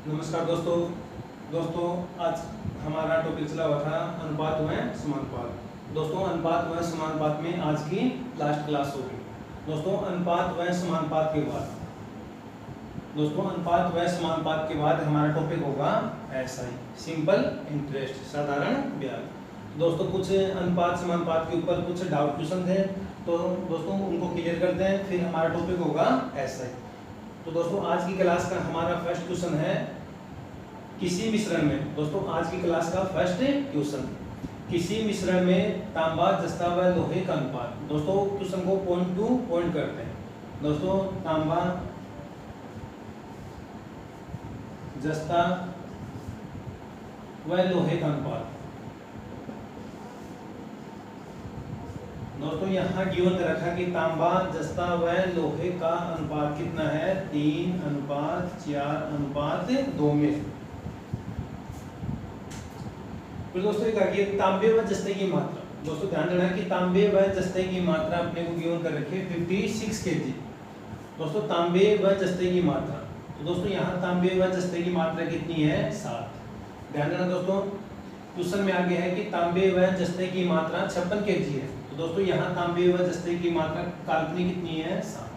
नमस्कार दोस्तों आज हमारा टॉपिक चला हुआ था अनुपात व समानुपात। दोस्तों अनुपात व समानुपात में आज की लास्ट क्लास होगी। दोस्तों अनुपात व समानुपात के बाद हमारा टॉपिक होगा एसआई, सिंपल इंटरेस्ट, साधारण ब्याज। दोस्तों कुछ अनुपात समानुपात के ऊपर कुछ डाउट क्वेश्चन थे, तो दोस्तों उनको क्लियर करते हैं, फिर हमारा टॉपिक होगा एसआई। तो दोस्तों आज की क्लास का हमारा फर्स्ट क्वेश्चन है किसी मिश्रण में। दोस्तों आज की क्लास का फर्स्ट क्वेश्चन, किसी मिश्रण में तांबा जस्ता व लोहे का अनुपात। दोस्तों क्वेश्चन को पॉइंट टू पॉइंट करते हैं। दोस्तों तांबा जस्ता व लोहे का अनुपात। दोस्तों यहाँ गिवन कर रखा कि तांबा जस्ता व लोहे का अनुपात कितना है, 3:4:2 में। फिर दोस्तों ये तांबे व जस्ते की मात्रा। दोस्तों ध्यान देना कि तांबे व जस्ते की मात्रा अपने को गिवन कर रखी है 56 kg। दोस्तों तांबे व जस्ते की मात्रा, तो दोस्तों यहाँ तांबे व जस्ते की मात्रा कितनी है, 7। ध्यान देना दोस्तों क्वेश्चन में आगे है कि तांबे व जस्ते की मात्रा 56 kg है। तो दोस्तों यहाँ तांबे व जस्ते की मात्रा काल्पनिक कितनी है, 7।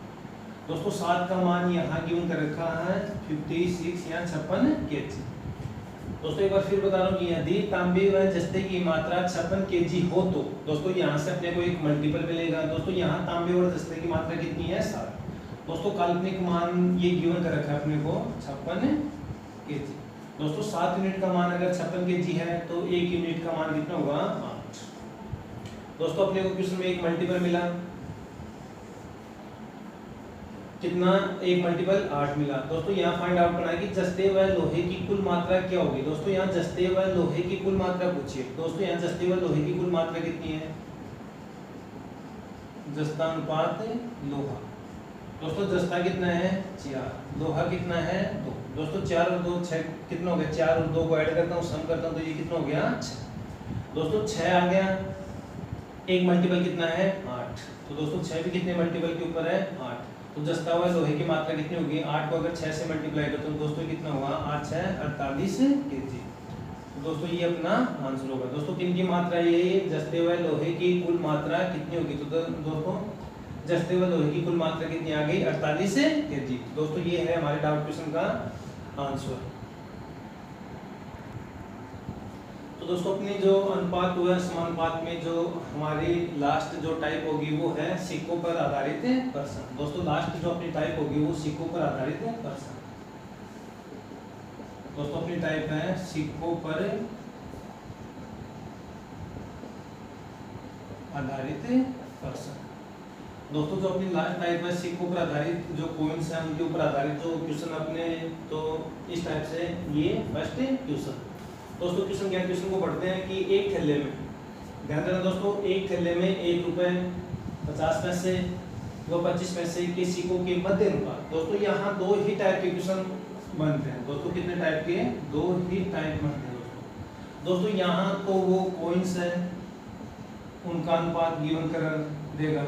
दोस्तों 7 का मान यहाँ गिवन कर रखा है 56 या 56 kg। दोस्तों एक बार फिर बता रहा हूँ कि यदि तांबे व जस्ते की मात्रा 56 kg हो तो दोस्तों यहाँ से अपने को एक मल्टीपल मिलेगा। दोस्तों यहाँ तांबे और जस्ते की मात्रा कितनी है, 7। दोस्तों काल्पनिक मान ये गिवन कर रखा है अपने को 56 kg। दोस्तों 7 यूनिट का मान अगर 56 kg है तो 1 यूनिट का मान कितना होगा, 8। दोस्तों अपने को क्वेश्चन में एक मल्टीपल मिला, कितना, एक मल्टीपल 8 मिला। दोस्तों यहाँ फाइंड आउट करना है कि जस्ते व लोहे की कुल मात्रा क्या होगी। दोस्तों यहाँ जस्ते व लोहे की कुल मात्रा पूछिए। दोस्तों यहाँ जस्ते व लोहे की कुल मात्रा कितनी है, जस्ता अनुपात लोहा। दोस्तों जस्ता कितना है, 4, लोहा कितना है, 2। दोस्तों 4 और 2 6 कितना हो गया, 4 और 2 को ऐड करता हूँ, सम करता हूँ तो ये कितना हो गया, 6। दोस्तों 6 आ गया, एक मल्टीपल कितना है, 8। तो दोस्तों 6 भी कितने मल्टीपल के ऊपर है, 8। तो जस्ता हुआ लोहे की मात्रा कितनी होगी, 8 को अगर 6 से मल्टीप्लाई करते तो दोस्तों कितना होगा, 8 6 48 kg। तो दोस्तों ये अपना आंसर होगा। दोस्तों किन की मात्रा, ये जस्ते हुए लोहे की कुल मात्रा कितनी होगी। तो दोस्तों जस्ते हुए लोहे की कुल मात्रा कितनी आ गई, 48 kg। दोस्तों ये है हमारे डाउट क्वेश्चन का आंसर। तो दोस्तों अपनी जो अनुपात हुआ समानुपात में जो हमारी लास्ट जो टाइप होगी वो है सिक्कों पर आधारित प्रश्न। दोस्तों लास्ट जो अपनी टाइप होगी वो सिक्कों पर आधारित प्रश्न। दोस्तों अपनी टाइप है सिक्कों पर आधारित प्रश्न। दोस्तों जो अपनी लास्ट टाइप है सिक्कों पर आधारित जो कॉइन्स हैं उनके ऊपर आधारित जो क्वेश्चन अपने, तो इस टाइप से ये फर्स्ट क्वेश्चन। दोस्तों क्वेश्चन क्या, क्वेश्चन को पढ़ते हैं कि एक थैले में, ध्यान देना दोस्तों, एक थैले में 1 रुपए 50 पैसे व 25 पैसे के सिक्कों के मध्य अनुपात। दोस्तों यहाँ 2 ही टाइप के क्वेश्चन बनते हैं। दोस्तों कितने टाइप के, 2 ही टाइप बनते हैं। दोस्तों यहाँ तो वो कॉइन्स है उनका अनुपात गिवन कर देगा।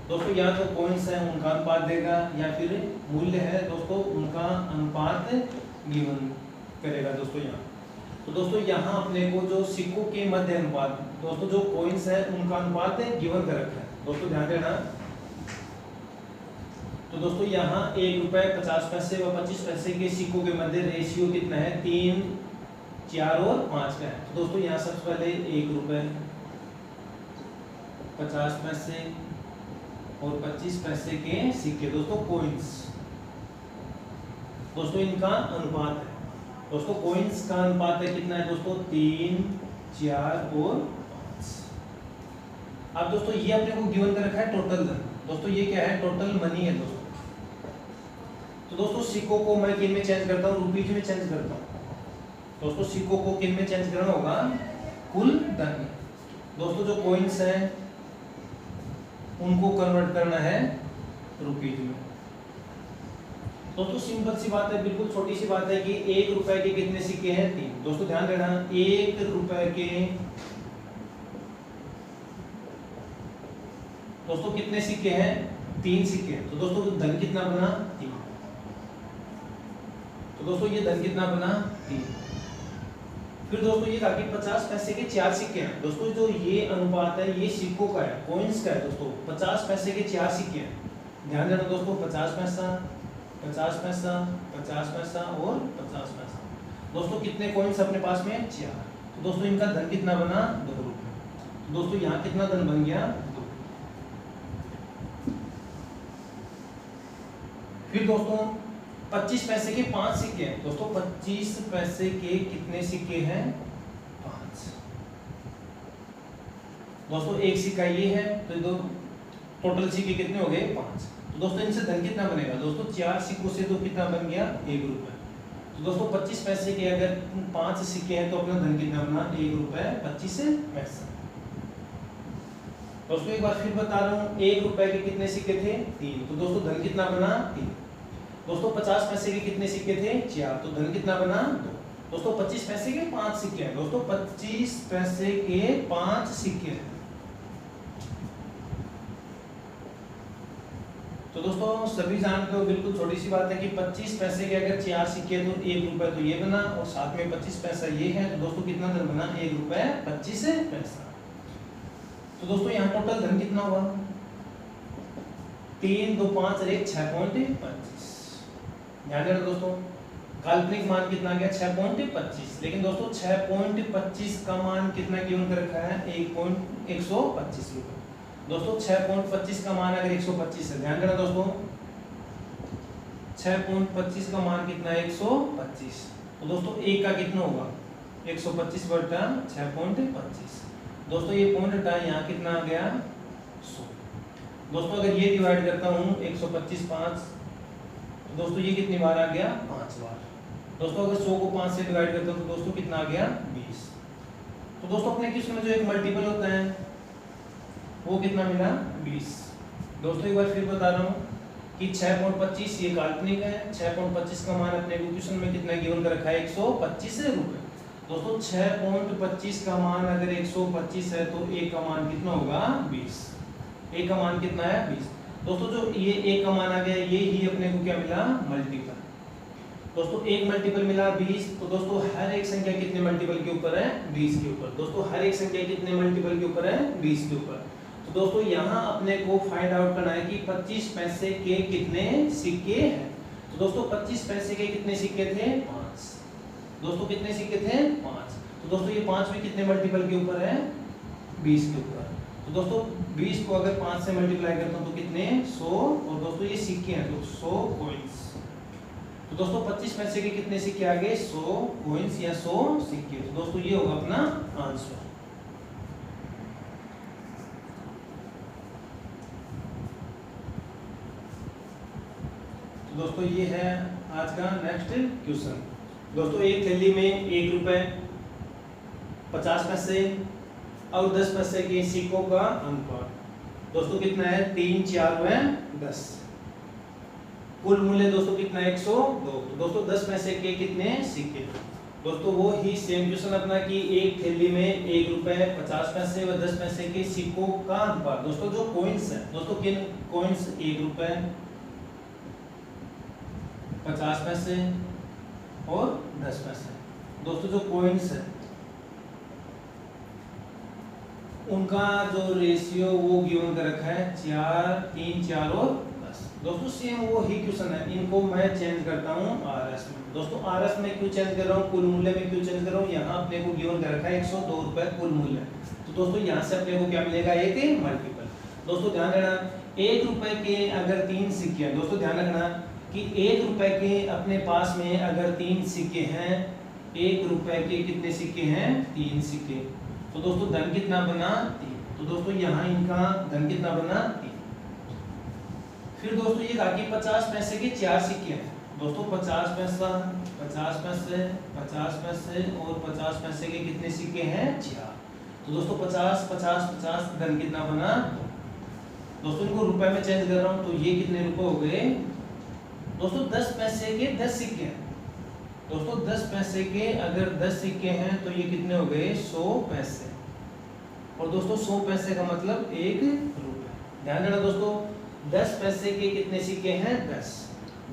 दोस्तों यहाँ जो कॉइन्स है उनका अनुपात देगा, या फिर मूल्य है दोस्तों उनका अनुपात गिवन करेगा। दोस्तों यहाँ तो दोस्तों यहाँ अपने को जो सिक्कों के मध्य अनुपात, दोस्तों जो कॉइन्स है उनका अनुपात गिवन कर रखा है। दोस्तों ध्यान देना, तो दोस्तों यहाँ 1 रुपए 50 पैसे व 25 पैसे के सिक्कों के मध्य रेशियो कितना है, 3 4 और 5 का है। तो दोस्तों यहाँ सबसे पहले 1 रुपए 50 पैसे और 25 पैसे के सिक्के, दोस्तों कॉइन्स, दोस्तों इनका अनुपात है। दोस्तों कॉइन्स का अनुपात है कितना है दोस्तों, 3 4 और 5। अब दोस्तों ये अपने को गिवन कर रखा है टोटल धन। दोस्तों ये क्या है, टोटल मनी है दोस्तों। तो दोस्तों सिक्कों को मैं किन में चेंज करता हूँ, रुपीज में चेंज करता हूँ। दोस्तों सिक्कों को किन में चेंज करना होगा, कुल धन में। दोस्तों जो कॉइन्स है उनको कन्वर्ट करना है रुपीज में। दोस्तों सिंपल सी बात है, बिल्कुल छोटी सी बात है कि 1 रुपए के कितने सिक्के हैं, 3। दोस्तों ध्यान देना 1 रुपए के दोस्तों कितने सिक्के हैं, 3 सिक्के। तो दोस्तों धन कितना बना, 3। तो दोस्तों ये धन कितना बना 3। फिर दोस्तों ये कहा कि 50 पैसे के 4 सिक्के हैं। दोस्तों जो ये अनुपात है ये सिक्कों का है, कॉइन्स का है दोस्तों। 50 पैसे के 4 सिक्के हैं, ध्यान देना दोस्तों। 50 पैसा, 50 पैसा, 50 पैसा और 50 पैसा। दोस्तों कितने कॉइन्स अपने पास में 4। तो दोस्तों इनका धन कितना बना 2 रुपए। तो दोस्तों यहाँ कितना धन बन गया 2। फिर दोस्तों 25 पैसे के 5 सिक्के हैं। दोस्तों 25 पैसे के कितने सिक्के हैं 5। दोस्तों एक सिक्का ये है, तो दो टोटल सिक्के कितने हो गए 5। तो दोस्तों इनसे धन कितना बनेगा दोस्तों 4 सिक्कों से तो कितना बन गया 1 रुपए। तो दोस्तों 25 पैसे के अगर 5 सिक्के हैं तो अपना धन कितना बना 1 रुपए 25 पैसा। दोस्तों एक बार फिर बता रहा हूँ, 1 रुपए के कितने सिक्के थे 3। तो दोस्तों धन कितना बना 3। दोस्तों 50 पैसे के कितने सिक्के थे 4। तो धन कितना बना 2। दोस्तों 25 पैसे के 5 सिक्के हैं। दोस्तों 25 पैसे के 5 सिक्के हैं। तो दोस्तों सभी जानते हो, बिल्कुल छोटी सी बात है कि 25 पैसे के अगर 4 सिक्के तो 1 रुपए तो ये बना और साथ में 25 पैसा ये है। तो दोस्तों कितना धन बना 1 रुपए 25 पैसा। तो दोस्तों यहाँ टोटल धन कितना हुआ 3 2 5 और 1 6.25। ध्यान देना दोस्तों, काल्पनिक मान कितना गया 6.25। लेकिन दोस्तों 6.25 का मान कितना गिवन कर रखा है 1.125 रुपए। दोस्तों 6.25 का मान अगर 125 है, ध्यान देना दोस्तों 6.25 का मान कितना है 125। तो दोस्तों 1 का कितना होगा 125 बटा 6.25। दोस्तों ये पॉइंट हटा, यहाँ कितना आ गया 100। दोस्तों अगर ये डिवाइड करता हूँ 125 5, तो दोस्तों ये कितनी बार आ गया 5 बार। दोस्तों अगर 100 को 5 से डिवाइड करता हूँ तो दोस्तों कितना आ गया 20। तो दोस्तों अपने क्वेश्चन में जो एक मल्टीपल होता है वो कितना मिला 20। दोस्तों एक बार फिर बता रहा हूँ कि 6.25 ये काल्पनिक है। 6.25 का मान अपने क्वेश्चन में कितना गिवन कर रखा है 125 रुपए। दोस्तों 6.25 का मान अगर 125 है तो a का मान कितना होगा 20। a का मान कितना है 20। दोस्तों जो ये a का मान आ गया ये ही अपने को क्या मिला मल्टीपल। दोस्तों एक मल्टीपल मिला 20। तो दोस्तों हर एक संख्या कितने मल्टीपल के ऊपर है 20 के ऊपर। दोस्तों हर एक संख्या कितने मल्टीपल के ऊपर है 20 के ऊपर। तो दोस्तों यहाँ अपने को फाइंड आउट करना है कि 25 पैसे के कितने सिक्के हैं। तो दोस्तों 25 पैसे के कितने सिक्के थे 5। दोस्तों कितने सिक्के थे 5। तो दोस्तों ये 5 भी कितने मल्टीपल के ऊपर है 20 के ऊपर। तो दोस्तों 20 को अगर 5 से मल्टीप्लाई करता हूँ तो कितने 100। और दोस्तों ये सिक्के हैं तो 100 कॉइंस। तो दोस्तों 25 पैसे के कितने सिक्के आ गए 100 कॉइंस या 100 सिक्के। तो दोस्तों ये होगा अपना आंसर। तो दोस्तों ये है आज का नेक्स्ट क्वेश्चन। दोस्तों एक थैली में 1 रुपए 50 पैसे और 10 पैसे के सिक्कों का अनुपात दोस्तों कितना है 3 4 व 10। कुल मूल्य दोस्तों कितना है 102। तो दोस्तों 10 पैसे के कितने सिक्के। दोस्तों वो ही सेम क्वेश्चन अपना कि एक थैली में 1 रुपए 50 पैसे व 10 पैसे के सिक्कों का अनुपात। दोस्तों जो कॉइन्स है दोस्तों किन कॉइन्स 1 रुपए 50 पैसे और 10 पैसे। दोस्तों जो कॉइन्स है उनका जो रेशियो वो गिवन कर रखा है 4 3 4 और 10। दोस्तों सेम वो ही क्वेश्चन है, इनको मैं चेंज करता हूँ आरएस में। दोस्तों आरएस में क्यों चेंज कर रहा हूँ कुल मूल्य में क्यों चेंज कर रहा हूँ। यहाँ अपने को गिवन कर रखा है 102 रुपए कुल मूल्य। तो दोस्तों यहाँ से अपने को क्या मिलेगा एक मल्टीपल। दोस्तों ध्यान रखना 1 रुपए के अगर 3 सिक्के हैं। दोस्तों ध्यान रखना कि 1 रुपए के अपने पास में अगर 3 सिक्के हैं 1 रुपए के कितने सिक्के हैं 3 सिक्के। तो दोस्तों धन कितना बना 3। तो दोस्तों यहाँ इनका धन कितना बना 3। फिर दोस्तों ये कहा कि 50 पैसे के 4 सिक्के हैं। दोस्तों 50 पैसा 50 पैसे 50 पैसे और 50 पैसे के कितने सिक्के हैं 4। तो दोस्तों 50 50 50 धन कितना बना 2। दोस्तों इनको रुपए में चेंज कर रहा हूँ तो ये कितने रुपए हो गए। दोस्तों 10 पैसे के 10 सिक्के हैं। दोस्तों 10 पैसे के अगर 10 सिक्के हैं तो ये कितने हो गए 100 पैसे। और दोस्तों 100 पैसे का मतलब 1 रुपए। ध्यान देना दोस्तों 10 पैसे के कितने सिक्के हैं 10।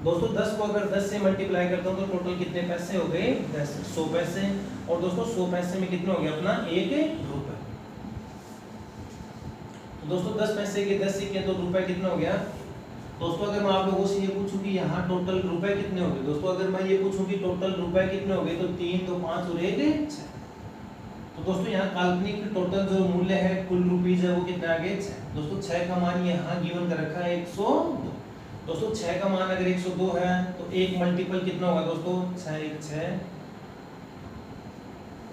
दोस्तों 10 को अगर 10 से मल्टीप्लाई करता हूँ तो टोटल कितने पैसे हो गए 10 100 पैसे। और दोस्तों 100 पैसे में कितना हो गया अपना 1 रुपए। तो दोस्तों 10 पैसे के 10 सिक्के तो रुपए कितना हो गया। दोस्तों अगर मैं आप लोगों से ये पूछूं कि यहाँ टोटल रुपए कितने हो गए, दोस्तों अगर मैं ये पूछूं कि टोटल रुपए कितने हो गए तो 3 2 5 और 1 6। तो दोस्तों यहाँ काल्पनिक टोटल जो मूल्य है कुल रुपीज है वो कितना आ गए 6। दोस्तों 6 का मान यहाँ गिवन कर रखा है 102। दोस्तों 6 का मान अगर 102 है तो एक मल्टीपल कितना होगा दोस्तों 6 1 6।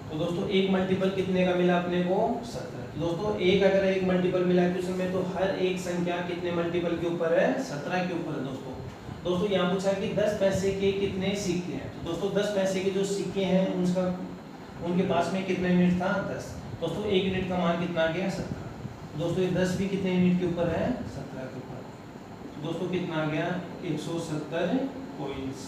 तो दोस्तों एक मल्टीपल कितने का मिला अपने को 17। तो दोस्तों एक अगर एक मल्टीपल मिला है क्वेश्चन में तो हर एक संख्या कितने मल्टीपल के ऊपर है 17 के ऊपर है। दोस्तों यहाँ पूछा कि 10 पैसे के कितने सिक्के हैं। तो दोस्तों 10 पैसे के जो सिक्के हैं उनका उनके पास में कितने यूनिट था 10। दोस्तों एक यूनिट का मान कितना आ गया 17। दोस्तों ये 10 भी कितने यूनिट के ऊपर है 17 के ऊपर। तो दोस्तों कितना आ गया 170 कॉइंस।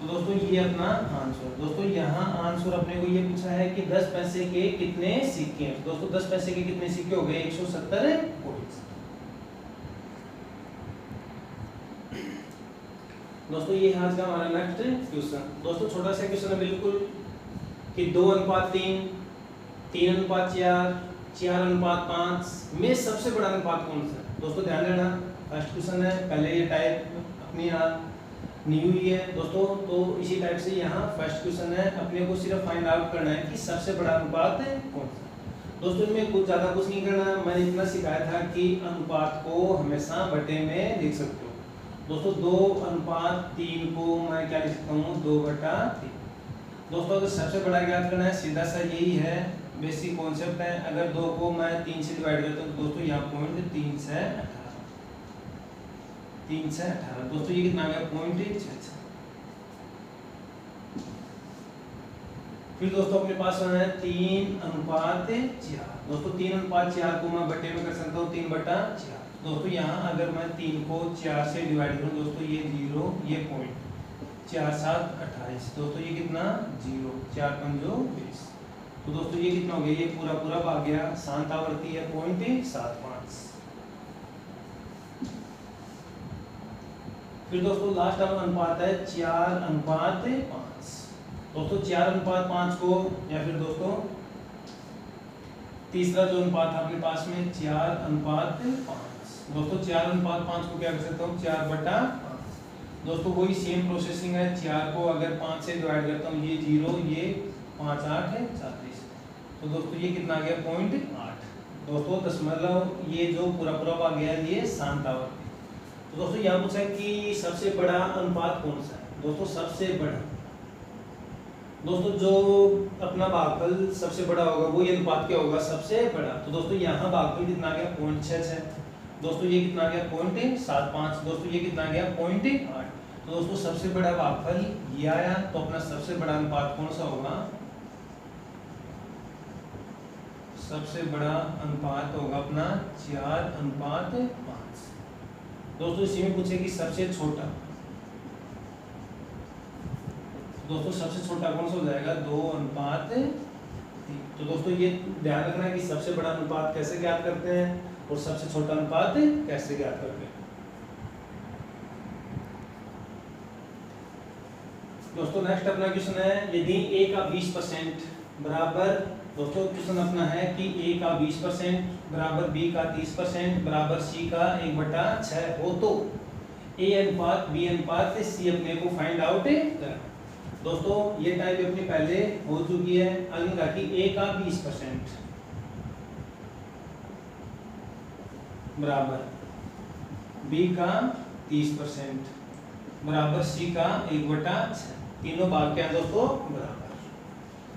तो दोस्तों ये अपना आंसर। दोस्तों यहाँ आंसर अपने को ये पूछा है कि 10 पैसे के कितने सिक्के हैं। दोस्तों 10 पैसे के कितने सिक्के हो गए 170 कॉइंस। दोस्तों ये आज का हमारा नेक्स्ट क्वेश्चन। दोस्तों छोटा सा क्वेश्चन है बिल्कुल कि 2:3, 3:4, 4:5 में सबसे बड़ा अनुपात कौन सा है। दोस्तों ध्यान देना फर्स्ट क्वेश्चन है, पहले ये टाइप अपनी यहाँ न्यू ही है दोस्तों। तो इसी टाइप से यहाँ फर्स्ट क्वेश्चन है, अपने को सिर्फ फाइंड आउट करना है कि सबसे बड़ा अनुपात है कौन सा। दोस्तों इनमें कुछ ज्यादा कुछ नहीं करना, मैंने इतना सिखाया था कि अनुपात को हमेशा बटे में लिख सकते हो। दोस्तों 2:3 को मैं क्या लिख सकता हूँ 2/3। दोस्तों अगर सबसे बड़ा ज्ञात करना है सीधा सा यही है, बेसिक कॉन्सेप्ट है। अगर 2 को मैं 3 से डिवाइड करता हूँ तो दोस्तों यहाँ पॉइंट 3 से 18। दोस्तों ये कितना आ गया पॉइंट 6। फिर दोस्तों अपने पास है 3:4। दोस्तों 3:4 को मैं बटे में कर सकता हूँ 3/4। दोस्तों यहाँ अगर मैं 3 को 4 से डिवाइड करूँ दोस्तों ये 0 ये पॉइंट 4 7 28। दोस्तों ये कितना 0 4 5 20। तो दोस्तों ये कितना हो गया ये पूरा पूरा भाग गया, शांत आवर्ती है 0.75। फिर दोस्तों लास्ट अनुपात है 4:5। दोस्तों 4:5 को या फिर दोस्तों तीसरा जो अनुपात है अपने पास में 4:5। दोस्तों 4:5 को क्या कर सकता हूँ 4/5। दोस्तों वही सेम प्रोसेसिंग है, 4 को अगर 5 से डिवाइड करता हूँ ये 0 ये 5 8 है 34। तो दोस्तों ये कितना आ गया 0.8। दोस्तों दशमलव ये जो पूरा पूरा भाग गया ये शांत आवर्ती। तो दोस्तों यहाँ पूछा है कि सबसे बड़ा अनुपात कौन सा है। दोस्तों सबसे बड़ा दोस्तों जो अपना भागफल सबसे बड़ा होगा वो ये अनुपात क्या होगा सबसे बड़ा। तो दोस्तों यहाँ भागफल कितना आ गया 0.66। दोस्तों ये कितना आ गया 0.75। दोस्तों ये कितना आ गया 0.8। तो दोस्तों सबसे बड़ा भागफल ये आया। तो अपना सबसे बड़ा अनुपात कौन सा होगा, सबसे बड़ा अनुपात होगा अपना 4:5। दोस्तों इसी में पूछे कि सबसे छोटा, दोस्तों सबसे छोटा कौन सा हो जाएगा 2:3। तो दोस्तों ये ध्यान रखना है कि सबसे बड़ा अनुपात कैसे ज्ञात करते हैं और सबसे छोटा अनुपात कैसे ज्ञात करते हैं। दोस्तों नेक्स्ट अपना क्वेश्चन है यदि a का 20% बराबर, दोस्तों क्वेश्चन अपना है कि a का 20% बराबर b का 30% बराबर c का 1/6 हो तो a अनुपात b अनुपात c अपने को फाइंड आउट करना। दोस्तों ये टाइप अपनी पहले हो चुकी है। अगला कि a का 20% बराबर b का 30% बराबर c का 1/6। तीनों भाग क्या है दोस्तों बराबर।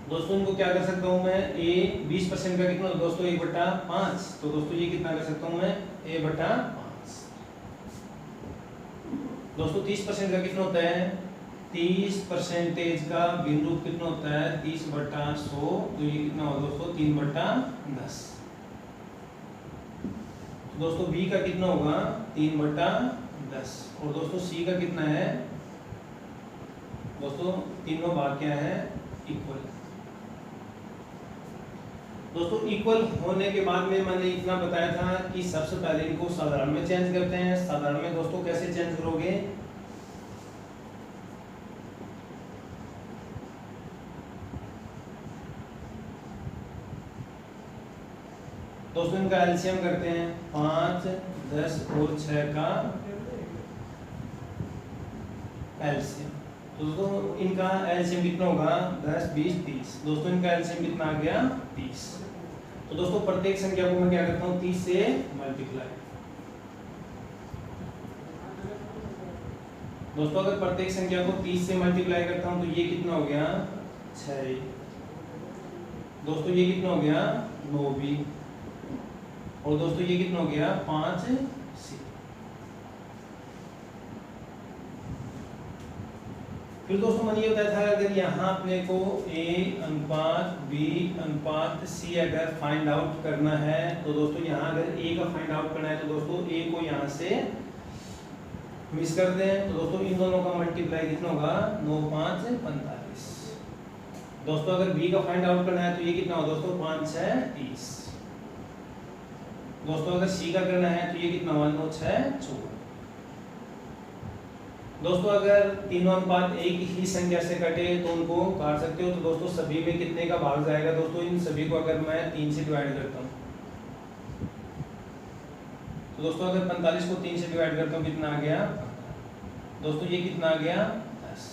दोस्तों इनको क्या कर सकता हूँ मैं a 20% का कितना दोस्तों 1/5। तो दोस्तों ये कितना कर सकता हूँ मैं a/5। दोस्तों 30% का कितना होता है 30% का भिन्न रूप कितना होता है 30/100। तो ये कितना होगा दोस्तों 3/10। दोस्तों b का कितना होगा 3/10। और दोस्तों c का कितना है दोस्तों तीनों भाग क्या है इक्वल। दोस्तों इक्वल होने के बाद में मैंने इतना बताया था कि सबसे पहले इनको साधारण में चेंज करते हैं। साधारण में दोस्तों कैसे चेंज करोगे दोस्तों इनका एलसीएम करते हैं, 5, 10 और 6 का एलसीएम। तो दोस्तों इनका एलसीएम कितना होगा, 10, 20, 30। दोस्तों इनका एलसीएम कितना आ गया, 30। तो दोस्तों प्रत्येक संख्या को मैं क्या करता हूँ, 30 से मल्टीप्लाई। दोस्तों अगर प्रत्येक संख्या को 30 से मल्टीप्लाई करता हूँ तो ये कितना हो गया, 6। दोस्तों ये कितना हो गया, 9 भी। और दोस्तों ये कितना हो गया, 5 सी। फिर दोस्तों मैंने ये बताया था अगर यहाँ अपने को A अनुपात B अनुपात C अगर फाइंड आउट करना है तो दोस्तों यहाँ अगर A का फाइंड आउट करना है तो दोस्तों A को यहाँ से मिस कर दें। तो दोस्तों इन दोनों का मल्टीप्लाई कितना होगा, 9, 5, 45। दोस्तों अगर B का फाइंड आउट करना है तो ये कितना होगा दोस्तों, 5, 6, 30। दोस्तों अगर C का करना है तो ये कितना होगा, 9, 6, 14। दोस्तों अगर तीनों अनुपात एक ही संख्या से कटे तो उनको काट सकते हो। तो दोस्तों सभी में कितने का भाग जाएगा, दोस्तों इन सभी को अगर मैं 3 से डिवाइड करता हूँ तो दोस्तों अगर 45 को 3 से डिवाइड करता हूँ कितना आ गया, दोस्तों ये कितना आ गया, 10।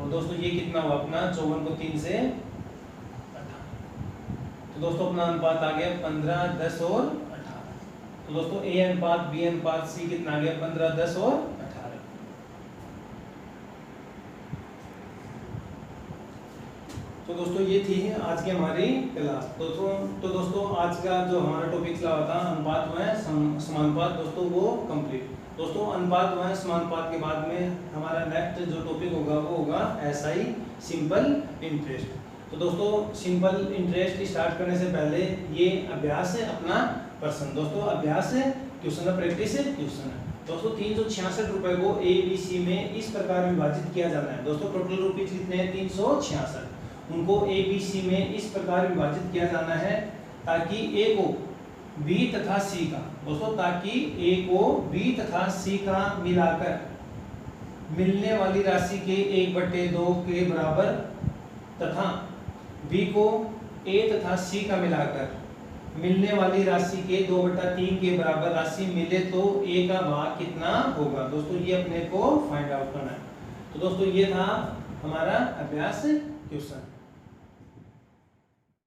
और दोस्तों ये कितना हुआ अपना, 54 को 3 से 18। तो दोस्तों अपना अनुपात आ गया 15, 10 और 18। तो दोस्तों A अनुपात B अनुपात C कितना आ गया, 15, 10 और 18। तो दोस्तों ये थी आज की हमारी क्लास। दोस्तों आज का जो हमारा टॉपिक चला हुआ था अनुपात व समानुपात, दोस्तों वो कंप्लीट। दोस्तों अनुपात व समानुपात के बाद में हमारा नेक्स्ट जो टॉपिक होगा वो होगा SI सिंपल इंटरेस्ट। तो दोस्तों सिंपल इंटरेस्ट स्टार्ट करने से पहले ये अभ्यास है अपना पर्सन। दोस्तों अभ्यास है, क्वेश्चन है, प्रैक्टिस है, क्वेश्चन है। दोस्तों 366 रुपए को ABC में इस प्रकार विभाजित किया जाना है। दोस्तों टोटल रुपीज कितने हैं, 366। उनको ABC में इस प्रकार विभाजित किया जाना है ताकि A को B तथा C का, दोस्तों ताकि A को B तथा C का मिलाकर मिलने वाली राशि के 1/2 के बराबर तथा B को A तथा C का मिलाकर मिलने वाली राशि के 2/3 के बराबर राशि मिले तो A का भाग कितना होगा। दोस्तों ये अपने को फाइंड आउट करना है। तो दोस्तों ये था हमारा अभ्यास क्वेश्चन।